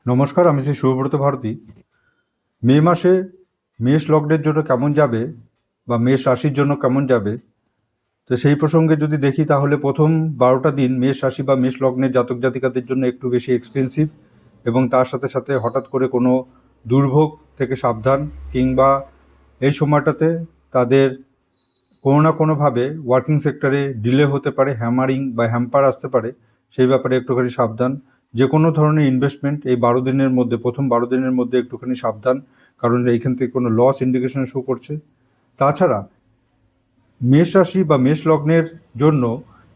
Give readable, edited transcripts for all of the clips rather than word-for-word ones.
নমস্কার, আমি শ্রী শুভব্রত ভারতী। মে মাসে মেষ লগ্নের জন্য কেমন যাবে বা মেষ রাশির জন্য কেমন যাবে, তো সেই প্রসঙ্গে যদি দেখি তাহলে প্রথম 12টা দিন মেষ রাশি বা মেষ লগ্নের জাতক জাতিকাদের জন্য একটু বেশি এক্সপেন্সিভ, এবং তার সাথে সাথে হঠাৎ করে কোনো দুর্ভোগ থেকে সাবধান, কিংবা এই সময়টাতে তাদের কোনো না কোনোভাবে ওয়ার্কিং সেক্টরে ডিলে হতে পারে, হ্যামারিং বা হ্যাম্পার আসতে পারে, সেই ব্যাপারে একটুখানি সাবধান। যে কোনো ধরনের ইনভেস্টমেন্ট এই 12 দিনের মধ্যে, প্রথম 12 দিনের মধ্যে একটুখানি সাবধান, কারণ এইখান থেকে কোনো লস ইন্ডিকেশন শো করছে। তাছাড়া মেষ রাশি বা মেষ লগ্নের জন্য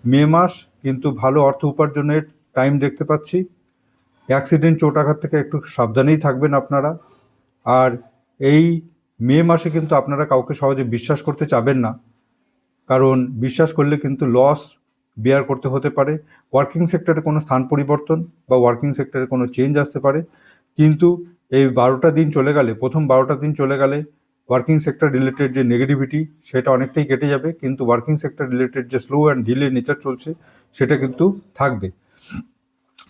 মে মাস কিন্তু ভালো অর্থ উপার্জনের টাইম দেখতে পাচ্ছি। অ্যাক্সিডেন্ট, চোট আঘাত থেকে একটু সাবধানেই থাকবেন আপনারা। আর এই মে মাসে কিন্তু আপনারা কাউকে সহজে বিশ্বাস করতে চাবেন না, কারণ বিশ্বাস করলে কিন্তু লস বেয়ার করতে হতে পারে। ওয়ার্কিং সেক্টরে কোনো স্থান পরিবর্তন বা ওয়ার্কিং সেক্টরে কোনো চেঞ্জ আসতে পারে, কিন্তু এই 12টা দিন চলে গেলে, প্রথম 12টা দিন চলে গেলে ওয়ার্কিং সেক্টর রিলেটেড যে নেগেটিভিটি সেটা অনেকটাই কেটে যাবে, কিন্তু ওয়ার্কিং সেক্টর রিলেটেড যে স্লো অ্যান্ড ডিলে নেচার চলছে সেটা কিন্তু থাকবে।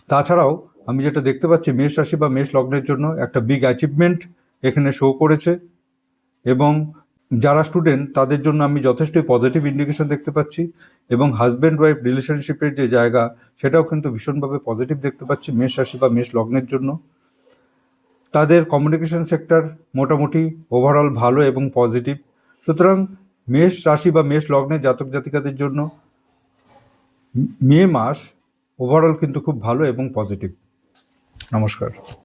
তাছাড়াও আমি যেটা দেখতে পাচ্ছি, মেষ রাশি বা মেষ লগ্নের জন্য একটা বিগ অ্যাচিভমেন্ট এখানে শো করেছে, এবং যারা স্টুডেন্ট তাদের জন্য আমি যথেষ্টই পজিটিভ ইন্ডিকেশন দেখতে পাচ্ছি, এবং হাজব্যান্ড ওয়াইফ রিলেশনশিপের যে জায়গা সেটাও কিন্তু ভীষণভাবে পজিটিভ দেখতে পাচ্ছি মেষ রাশি বা মেষ লগ্নের জন্য। তাদের কমিউনিকেশন সেক্টর মোটামুটি ওভারঅল ভালো এবং পজিটিভ। সুতরাং মেষ রাশি বা মেষ লগ্নের জাতক জাতিকাদের জন্য মে মাস ওভারঅল কিন্তু খুব ভালো এবং পজিটিভ। নমস্কার।